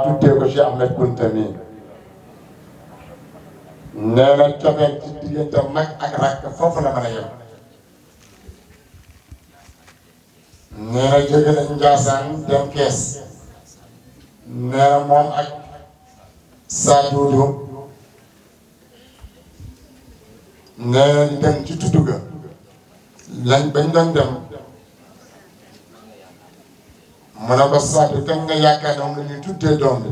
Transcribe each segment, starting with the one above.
tuddee ko Cheikh Ahmed Kounta mi nee na cofeel ci diggante mag ak rakk foofu la mën a yem. nee na jóge nañ Njaasaan dem Kees nee na moom ak Saduudu nee na di dem ci tudd ga lañ bañ doon dem mu ne ko Saadu kan nga yaakaar ne moom la ñuy tuddee doom bi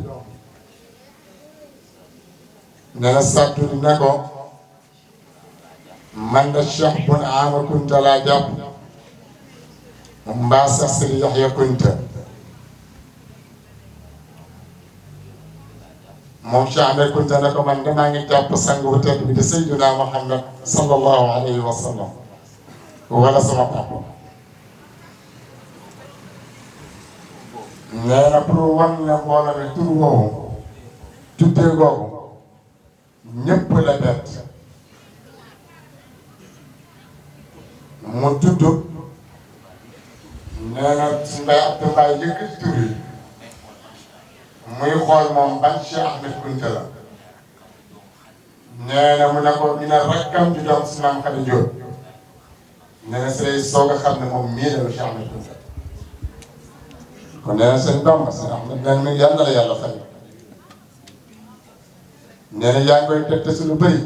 nee na Saduudu ne ko man de Cheikh bun Ama Kounta laa jàpp mbaa sax Sëriñ Yaxya Kounta moom Cheikh Ahmed Kounta ne ko man damaa ngi jàpp sang bu tedd bi di Seydina Muhammad sallallahu alayhi wa sallam wala sama papa. nee na pour wan ne mbooloo mi tur woowu tuddee googu ñëpp la bett mu tudd nee na su Mbaye Abdoulaye yëkkati tur yi muy xool moom ban Cheikh Ahmed Kounta la nee na mu ne ko ñu ne rakkam ju doon si maam Khady Diop nee na say soog a xam ne moom mii la Cheikh Ahmed Kounta kon nee na sëñ Bamba sëñ Ahmed nee na yàlla la yàlla fay nee na yaa ngi koy tette si lu bëri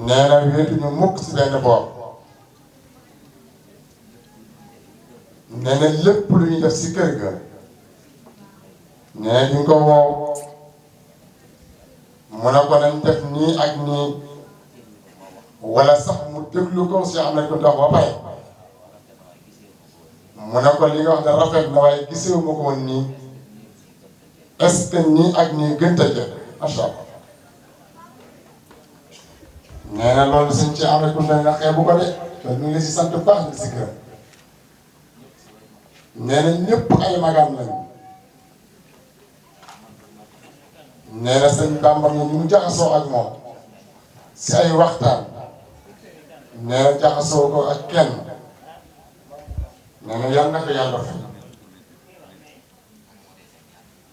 nee na wéetuñu mukk si benn boor nee na lépp lu ñuy def si kër ga nee na ñu ko woo mu ne ko nañ def nii ak nii wala sax mu déglu ko Cheikh Ahmed Kounta ba pare mu ne ko li nga wax ne rafet na waaye gisewu ma ko woon nii est-ce que nii ak nii gënta jël macha allah nee na loolu sëñ Cheikh Ahmed Kounta nga xeebu ko de te ñu ngi la si sant baax di si gërëm nee na ñëpp ay magam lañu nee na sëñ Bamba ñu mu jaxasoo ak moom si ay waxtaan nee na jaxasoo ko ak kenn nee na yal na ko yàlla fay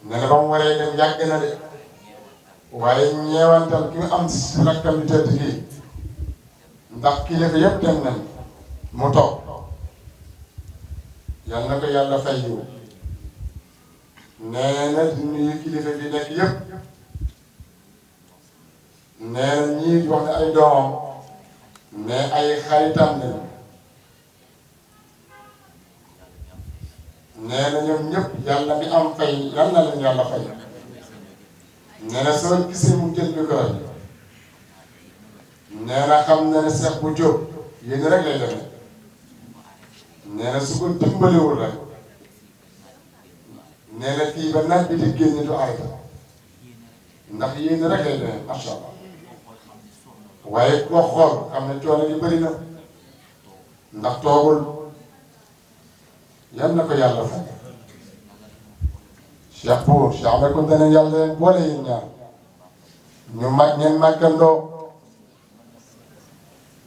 nee na ba mu waree dem yàgg na de waaye ñeewantal ki mu am si rakkam bi tëdd lii ndax kilifa yëpp dem nañ mu toog yal na ko yàlla fay yiw nee na di nuyu kilifa bi nekk yëpp nee na ñii di wax ne ay doomam mais ay xaritam lañu nee na ñoom ñëpp yàlla mi am fay yal na leen yàlla fay nee na soo gisee mu jël micro bi nee na xam na ne Cheikh bu Diop yéen rek lay demee nee na su ko dimbaliwul rek nee na fii ba naaj bi di génn du arrêté ndax yéen rek lay demee macha allah waaye koo xool xam ne coono yi bëri na ndax toogul yal na ko yàlla fay Cheikh Bou Cheikh Ahmed Kounta ne yàlla leen boole yéen ñaar ñu mag ngeen màggandoo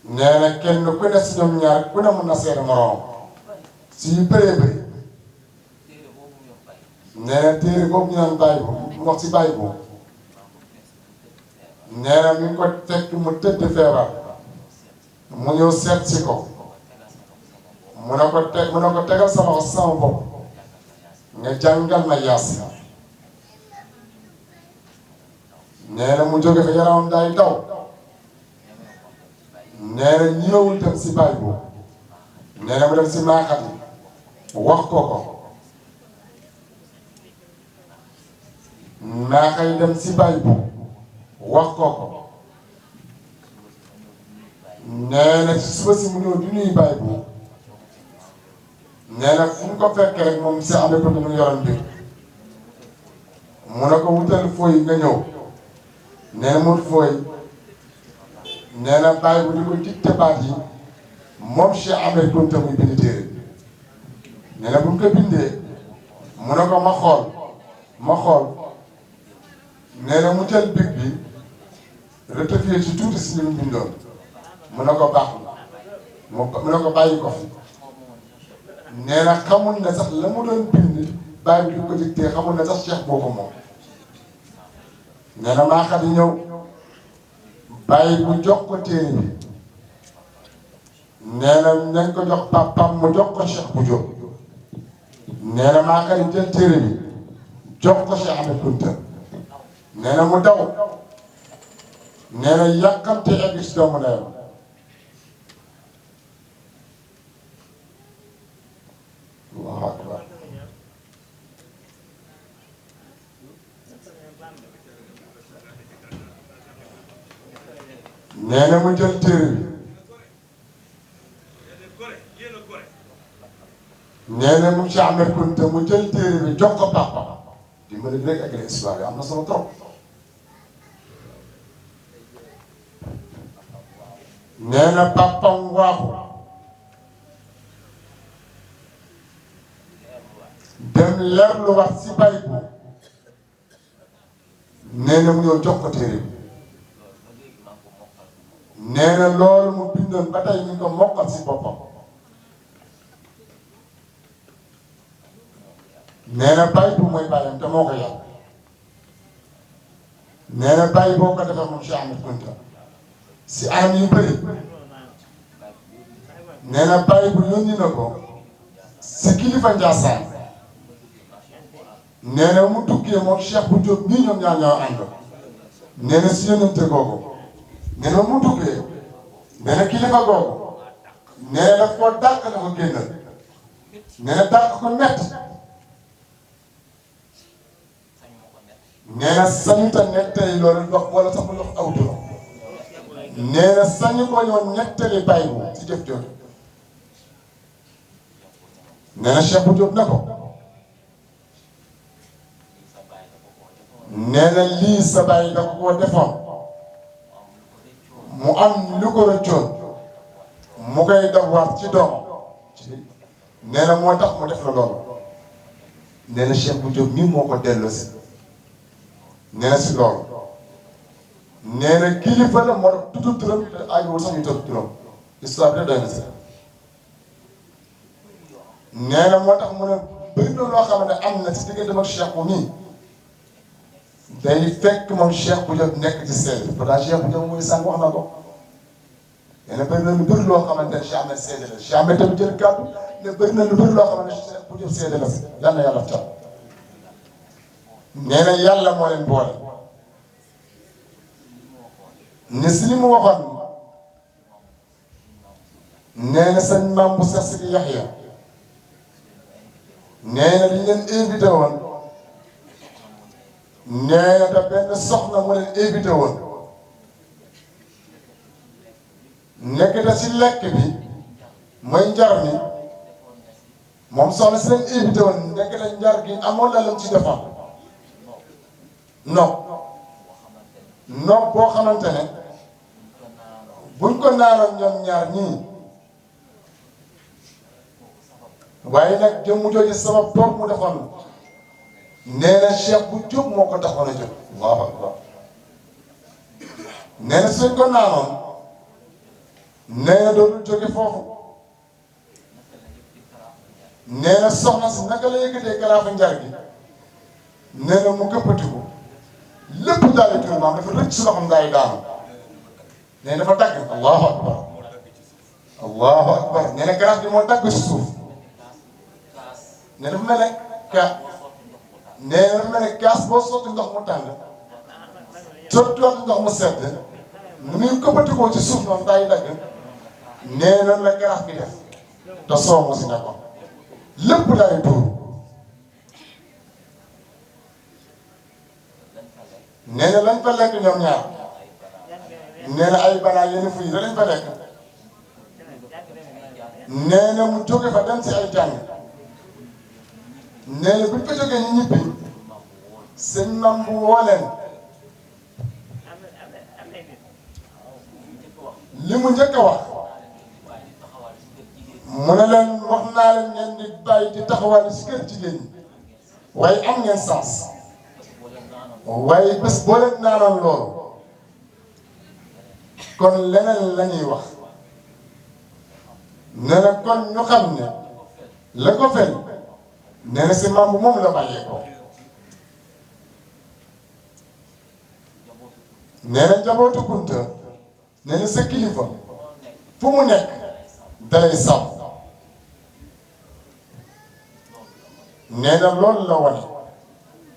nee na kenn ku ne si ñoom ñaar ku ne mun na seede moroom si yu bëree bëri nee na téere boobu ñu naan bàyyi bu mu wax si bàyyi bu nee na mi ngi ko fekk mu tëdd feebar mu ñëw seet si ko mu ne ko tegal sama wax sama bopp nga jàngal ma yaas nee na mu jóge fa yaramam daay daw nee na ñëwul dem si bàyyi bu nee na mu dem si maaxat yi wax ko maaxay dem si bàyyi bu wax ko nee na si suba si mu ñëw du ñuy bàyyi bu nee na fu mu ko fekk rek moom si Ahmed Kounta mu yoroon mbir mu ne ko wutal fooy nga ñëw nee na mu fooy nee na bàyyi bu di ko dicté baat yi moom Cheikh Ahmed Kounta muy bind téere nee na bu ko bindee mu ne ko ma xool nee na mu jël big bi rectifié ci tuuti si li mu bindoon mu ne ko baax na mu ne ko bàyyi ko fi nee na xamul ne sax la mu doon bind bàyyi bi ko dicté xamul ne sax Cheikh boo ko moom nee na maa xam ñëw bàyyi bu jox ko téere bi nee na nañ ko jox papam mu jox ko Cheikh bu Diop nee na maa xam jël téere bi jox ko Cheikh Ahmed Kounta nee na mu daw nee na yàkkamte egg si doomu ndeyam Allahu akbar nee na mu jël téere bi nee na mu Cheikh Ahmed Kounta mu jël téere bi jox ko papa di mën a rek ak histoire yi am na solo trop nee na papam waaxu dem leerlu wax si bay bu nee na mu ñëw jox ko téere bi nee na loolu mu bindoon ba tey ñu ko mokkal si boppam nee na bay bu mooy bàyyam te moo ko yàlla nee na bay boo ko defee moom Cheikh Ahmed Kounta si anam yu bëri nee na bay bu yónni na ko si kilifa Ndiassane nee na mu tukkee moom Cheikh bu Diop nii ñoom ñaar ñoo ànd nee na si yónnante googu nee na mu tukkee nee na kilifa googu nee na daf koo dàq na ko génnal nee na dàq ko métti nee na sañu ta nettali loolu ndox wala sax mu ndox aw turam nee na sañu ko ñoon nettali bàyyi bu si jëf jooju nee na Cheikh bu Diop ne ko nee na lii sa bàyyi da ko koo defoon mu am lu ko rëccoon mu koy dawaat ci doom nee na moo tax mu def la loolu nee na Cheikh bu Diop nii moo ko delloo si nee na si loolu nee na kilifa la moo tax tudd turam te aajowul sax ñu tudd turam histoire bi doy na si nee na moo tax mu ne bëri na loo xam ne am na si diggante ak Cheikh bu nii day fekk moom Cheikh bu Diop nekk ci seede pourtant Cheikh bu Diop mooy sànq wax na ko nee na bëri na lu bëri loo xamante ne Cheikh Ahmed seede la Cheikh Ahmed tamit jël kàddu ne bëri na lu bëri loo xamante ne Cheikh bu Diop seede la si yal na yàlla taal nee na yàlla moo leen boole ne si li mu waxoon nee na sëñ maam bu sax si Yaxya nee na li ñu leen invité woon nee na te benn soxna mu leen invité woon nekk te si lekk bi mooy njar mi moom soxna si leen invité woon nekk te njar gi amoon na lam ci defoon non boo xamante ne buñ ko naanoon ñoom ñaar ñii waaye nag jëmm jooju sabab boobu mu defoon nee na Cheikh bu Diop moo ko taxoon a jóg Allahu akbar nee na suñ ko naanoon nee na dootul jóge foofu nee na soxna si naka la yëkkatee garaafu njar gi nee na mu këppatiku lépp daal di tur maam dafa rëcc si loxoom daal di daanu nee na dafa dagg Allahu akbar Allahu akbar nee na garaaf bi moo dagg si suuf nee na dafa mel ne nee na dafa mel ne kaas boo sotti ndox mu tàng sotti ndox mu sedd nu muy këppatikoo ci suuf noonu daal di dagg nee na la garaaf bi def te soo mu si nekkoon lépp daal di tuur nee na lañ fa lekk ñoom ñaar nee na ay banaa yenn fuy da lañ fa lekk nee na mu jóge fa dem si ay jàng nee na buñ fa jógee ñu ñibbi sëñ mam bu woo leen li mu njëkk a wax mu ne leen wax naa leen ngeen di bàyyi di taxawal si kër jigéen ñi waaye am ngeen sens waaye bés boo leen naanoon loolu kon leneen la ñuy wax ne na kon ñu xam ne la ko fel nee na si maam bu moom la bàyyee ko nee na njabootu Kunta nee na sa kilifa fu mu nekk dalay sàmm nee na loolu la wane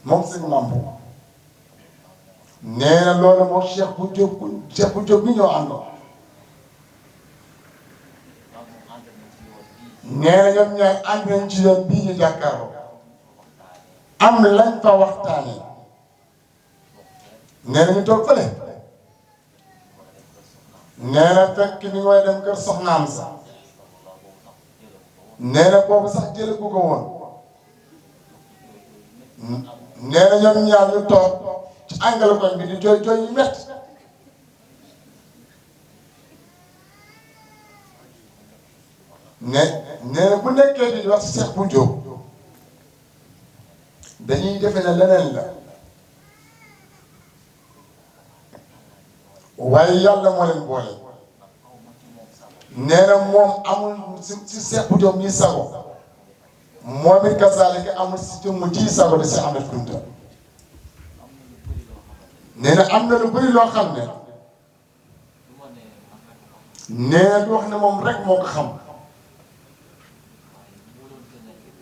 moom sëñ maam bu nee na loolu moom Cheikh bu Diop bi ñoo àndoon nee na ñoom ñaar ànd nañ ci yoon bii ñu jàkkaarloo am lañ fa waxtaanee nee na ñu toog fële nee na fekk ni ngay dem kër soxnaam sax nee na boobu sax jëlee ku ko woon nee na ñoom ñaar ñu toog ci àngal koñ bi di jooy jooy yu métti nee na bu nekkee di wax ci Cheikh bu Diop dañuy defe ne leneen la waaye yàlla moo leen boole nee na moom amul si Cheikh bu Diop ñuy sago moom it kasaalika amul si jëmm ji sago de si Ahmed Kunta nee na am na lu bëri loo xam ne nee na du wax ne moom rek moo ko xam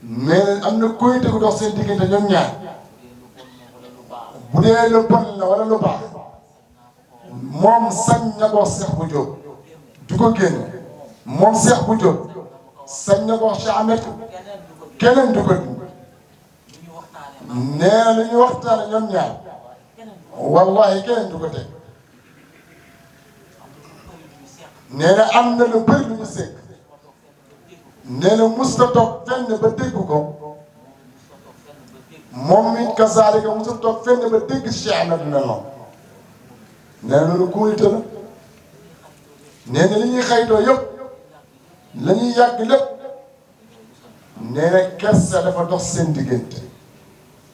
nee na am na koyite gu dox seen diggante ñoom ñaar bu dee lu bon la wala lu baax moom sañ na ko wax Cheikh bu Diop du ko génn moom Cheikh bu Diop sañ na ko wax Cheikh Ahmed keneen du ko dund nee na lu ñu waxtaane ñoom ñaar wallahi keneen du ko teg nee na am na lu bëri lu ñu sekk nee na musta toog fenn ba dégg ko moom it kazaalika musta toog fenn ba dégg Cheikh Ahmed na noonu nee na loolu communauté la nee na li ñuy xaytoo yëpp la ñuy yàgg lépp nee na kersa dafa dox seen diggante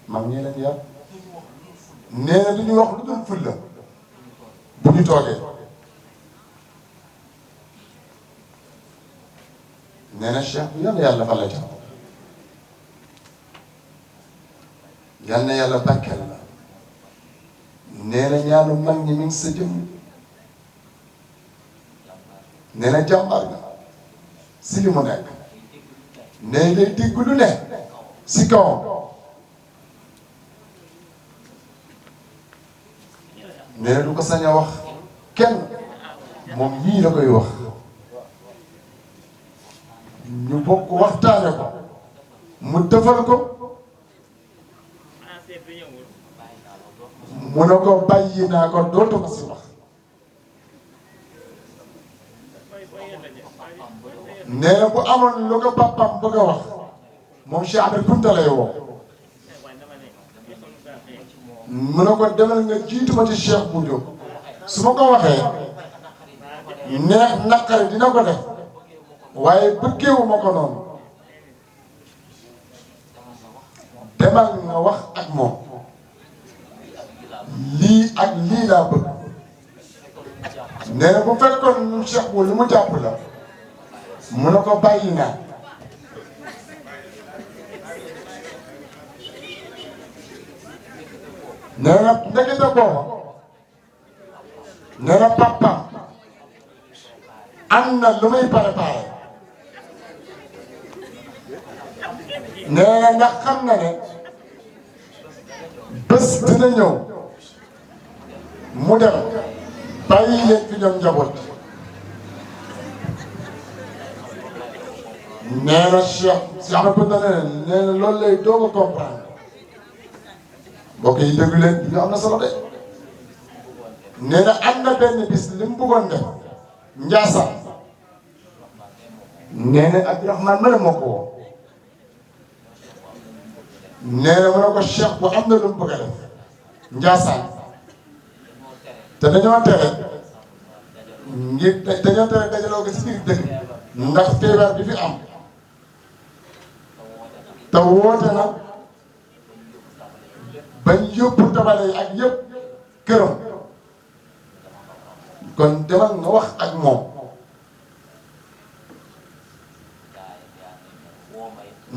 mag ñi leen yar nee na li ñuy wax lu dul fulla bu ñu toogee nee na Cheikh bi yàlla yàlla fa la jàpp yal na yàlla bàkkeel la nee na ñaanu mag ñi mi ngi sa jëm nee na jàmbaar nga si li mu nekk nee day dégg lu ne si kawam nee na du ko sañ a wax kenn moom ñii la koy wax ñu bokk waxtaane ko mu defal ko mu ne ko bàyyi naa ko dootu ko si wax nee na bu amoon lu ko papaam bëgg a wax moom Cheikh Ahmed Kunta lay woo mu ne ko demal nga jiitu ma ci Cheikh bu Diop su ma ko waxee neex naqari dina ko def waaye bëggeewu ma ko noonu demal nga wax ak moom lii ak lii laa bëgg nee na bu fekkoon ñu Cheikh bu li mu jàpp la mu ne ko bàyyi naa nee na ndekete booba nee na papa am na lu muy préparé nee na ndax xam na ne bés dina ñëw mu dem bàyyi leen fi ñoom njaboot nee na Cheikh Ahmed Kunta nee na loolu lay doog a comprendre mbokk yi déglu leen ñu am na solo de nee na am na benn bis li mu bëggoon def Njaasaan nee na Abdourahmane ma ne moo ko woo nee na mu ne ko Cheikh bu am na lu mu bëgg a def Njaasaan te dañoo tere ngir dañoo tere dajaloo ko si biir dëkk ndax feebar bi fi am te woote na bañ yóbbu tabale yi ak yëpp këram kon demal nga wax ak moom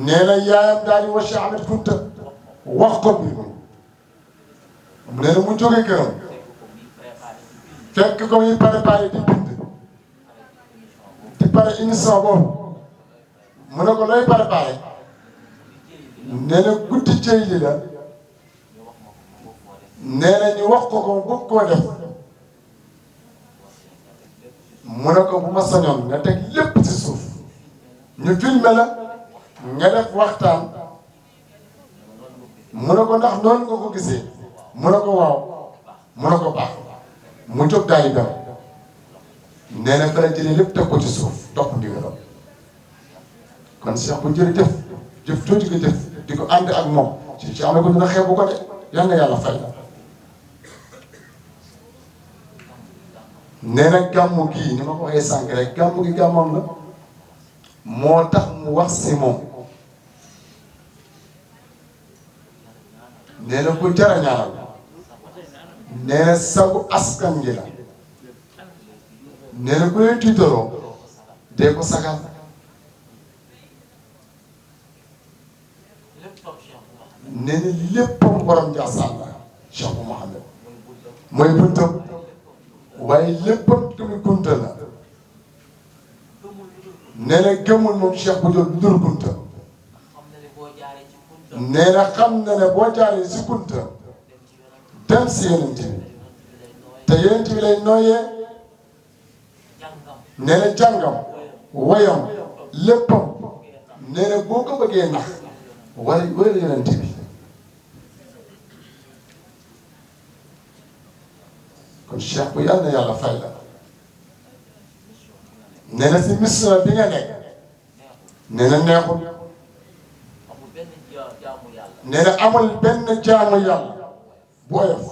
nee na yaayam daal di wa Cheikh Ahmed Kunta wax ko bi nee na mu jógee këram fekk ko muy préparé di bind di pare émission boobu mu ne ko looy préparé nee na guddi cëy li la nee na ñu wax ko bëgg koo def mu ne ko bu ma sañoon nga teg lépp ci suuf ñu filmé la nga def waxtaan mu ne ko ndax noonu nga ko gisee mu ne ko waaw mu ne ko baax mu jóg daal di dem nee na fa la jëlee lépp teg ko ci suuf topp ndigalam kon Cheikh bu jërëjëf jëf tuuti nga jëf di ko ànd ak moom ci am na ko dina xeebu ko de yal na yàlla fay la. nee na gàmmu gii ni ma ko waxee sànq rek gàmmu gi gàmmam la moo tax mu wax si moom nee na ku jar a ñaanal nee na sagu askan gi la nee na ku leen tiitaroo dee ko sagal nee na léppam borom Ndiassane la Cheikh Mouhamed mooy buntam waaye léppam tamit kunta la nee na gëmul moom Cheikh bu jot dul kunta nee na xam na ne boo jaaree si kunta dem si yeneen bi te yeneen bi lay nooyee nee na jàngam woyam léppam nee na boo ko bëggee nax way la yeneen bi kon Cheikh bu yàlla na yàlla fay la nee na si mission bi nga nekk nee na neexul nee na amul benn jaamu yàlla bu oyof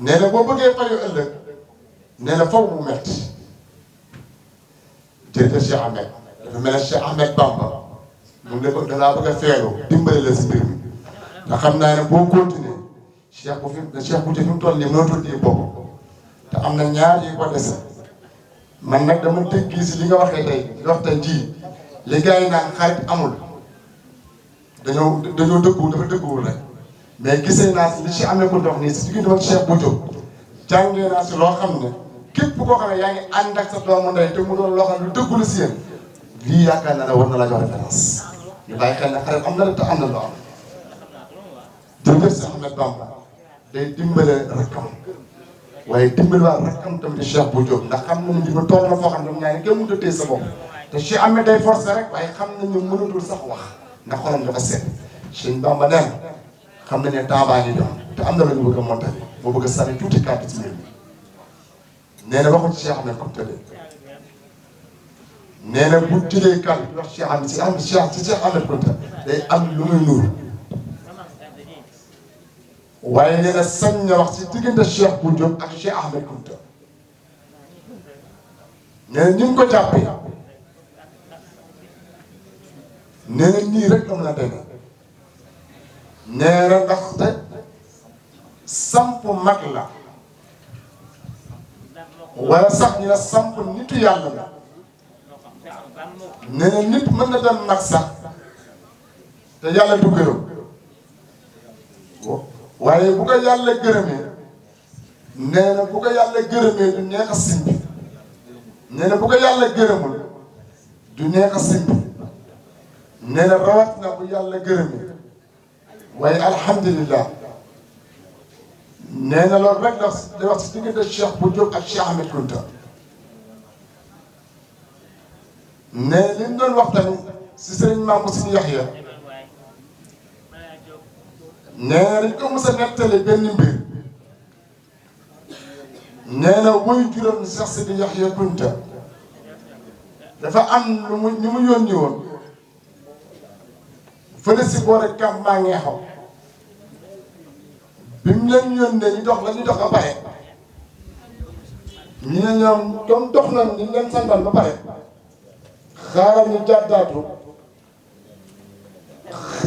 nee na boo bëggee fayu ëllëg nee na faw mu metti jërëjëf Cheikh Ahmed dafa mel ne Cheikh Ahmed Bamba mu ngi la danaa bëgg a feelu dimbali la si mbir mi nga xam naa ne boo continuer Cheikh bu fi mu toll nii mënatul nii bopp te am na ñaar yi ko dese man nag dama dégg si li nga waxee tey li wax tey jii li gars yi naan xarit amul dañoo dëggu dafa dëgguwul rek mais gisee naa si li si amee ko dox nii si diggante ak Cheikh bu Diop jàngee naa si loo xam ne képp koo xam ne yaa ngi ànd ak sa doomu ndey te mu doon loo xam ne lu dëggu la si yéen lii yaakaar naa ne war na la jox référence ñu bàyyi xel ne xarit am na la te am na loo am jërëjëf si Ahmed Bamba day dimbale rakkam waaye dimbale waa rakkam tamit di Cheikh bu Diop ndax xam nañu ni toll na foo xam ne ñoom ñaari kenn mënut a téye sa bopp te Cheikh Ahmed day forcé rek waaye xam nañu mënatul sax wax ndax xolam dafa seet Cheikh Bamba nee na xam nañ ne temps baa ngi dem te am na lu ñu bëgg a monté moo bëgg a sànni tuuti kàddu ci mbir mi nee na waxul ci Cheikh Ahmed comme tëddee nee na bu jëlee kàddu di wax Cheikh Ahmed si Cheikh Ahmed Kounta day am lu muy nuuru waaye nee na sañ na wax ci diggante Cheikh bu Diop ak Cheikh Ahmed Kounta nee na ñu ngi ko jàppee nee na nii rek la mën a demee nee na ndaxte samp mag la wala sax ñu ne samp nitu yàlla la nee na nit mën na doon mag sax te yàlla du gërëm waaye bu ko yàlla gërëmee nee na bu ko yàlla gërëmee du neex a simbi nee na bu ko yàlla gërëmul du neex a simbi nee na rawat na bu yàlla gërëmee waaye alhamdulillah nee na loolu rek da wax si diggante Cheikh bu Diop ak Cheikh Ahmed Kounta nee li ñu doon wax tamit si sëriñ Mamadou Sy Yaxya nee na dañ ko mos a nettali benn mbir nee na wuy juróom Cheikh Sidi Yaxya Kounta dafa am lu mu ñu mu yónni woon fële si boore camp maa ngi xaw bi mu leen yónnee ñu dox la ñu dox ba pare ñu ne ñoom comme dox nañ ñu leen santal ba pare xaaral ñu jàddaatu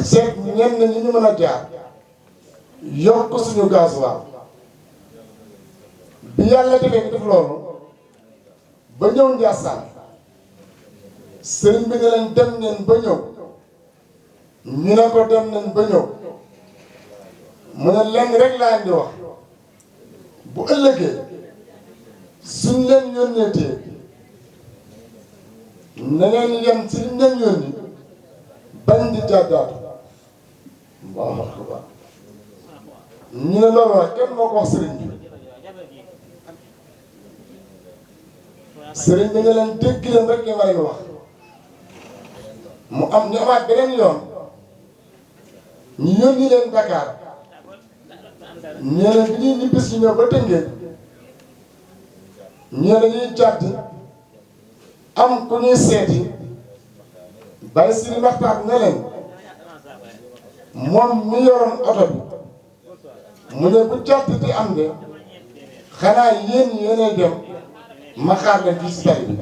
seet ñenn ñi ñu mën a jaar yokk suñu gasoil bi yàlla defee def loolu ba ñëw Ndiassane sëriñ bi ne leen dem ngeen ba ñëw ñu ne ko dem nañ ba ñëw mu ne lenn rek laa di wax bu ëllëgee suñ leen yónneetee na ngeen yem ci liñ leen yónni bañ di jàddaatu Allahu akbar ñu ne loolu wax kenn moo ko wax sëriñ bi sëriñ bi ne leen dégg leen rek li ma leen wax mu am ñu amaat beneen yoon ñu yónni leen Dakar ñee bi ñuy ñibbi si ñëw ba Tëngéej ñee dañuy jàdd am ku ñuy seeti bàyyi si li waxtaan ne leen moom mi yoroon oto bi mu ne bu jàdd di am de xanaa yéenay dem ma xaar leen fii si tali bi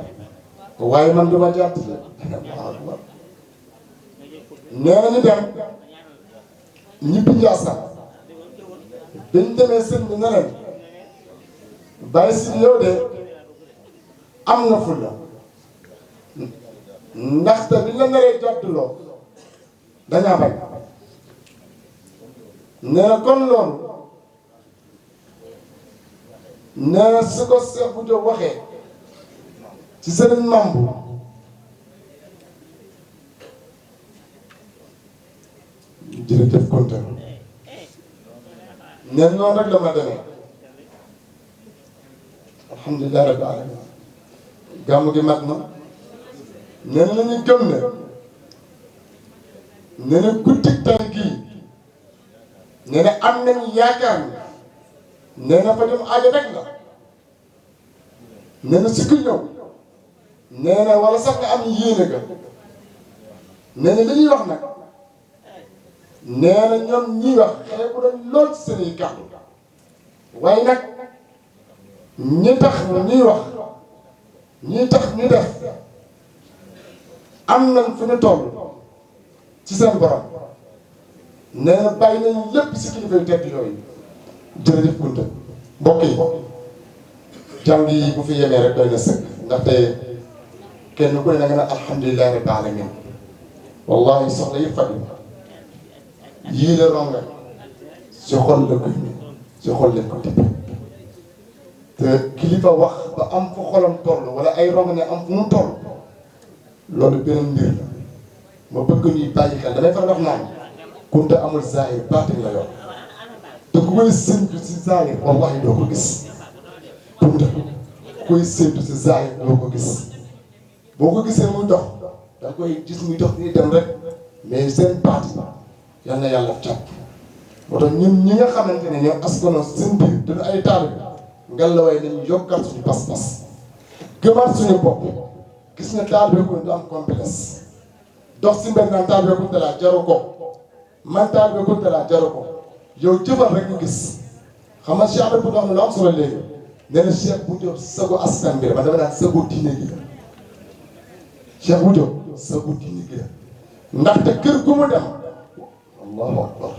waaye man duma jàdd de nee na ñu dem ñibbi Njaasaan dañ demee sëñ bi ne leen bàyyi si yow de am nga fulla ndaxte bi la naree jàdduloo dañaa bañ nee na kon loolu nee na su ko Seex bu Jóob waxee ci sëriñ Mambu jërëjëf Konte nee noonu rek la ma demee alhamdulilah rabbil alamin gàmmu gi mat na nee na la ñu gëm ne nee na guddik tey gii nee na am nañu yaakaar ni nee na fa dem aajo rek la nee na si ku ñëw nee na wala sax nga am yéene ga nee na li ñuy wax nag nee na ñoom ñii wax xeebu nañ lool ci seen i kàddu waaye nag ñi tax ñuy wax ñi tax ñu def am nañ fu ñu toll ci seen borom nee na bàyyi nañ lépp si kilifa yu tedd yooyu jërëjëf Kunta mbokk yi jàng yi bu fi yemee rek doy na sëkk ndaxte kenn ku ne na nga ne alhamdulilah rabbil alamin wallahi soxla yëpp faj yii la ronga si xol la koy si xol leen ko tibb te kilifa wax ba am fu xolam toll wala ay ronga ne am fu mu toll loolu beneen mbir la ma bëgg ñuy bàyyi xel damay faral wax naan Kunta amul zahir baatin la yor te ku koy séntu si zahir wallahi doo ko gis Kunta ku koy séntu si zahir doo ko gis boo ko gisee muy dox da nga koy gis muy dox di dem rek mais seen baatin yal na yàlla jàpp moo tax ñun ñi nga xamante ne ñoo askano seen biir dañu ay taalibe ngallaawaay nañu yokkat suñu pas-pas gëmaat suñu bopp gis nga taalibe ku ne du am complexe dox si mbir naan taalibe Kunta laa jaru ko man taalibe Kunta laa jaru ko yow jëfal rek ñu gis xam nga Cheikh Abdou wax na lu am solo léegi nee na Cheikh bu Diop sagu askan bi man dama naan sagu diine gi la Cheikh bu Diop sagu diine gi la ndaxte kër gu mu dem Allahu akbar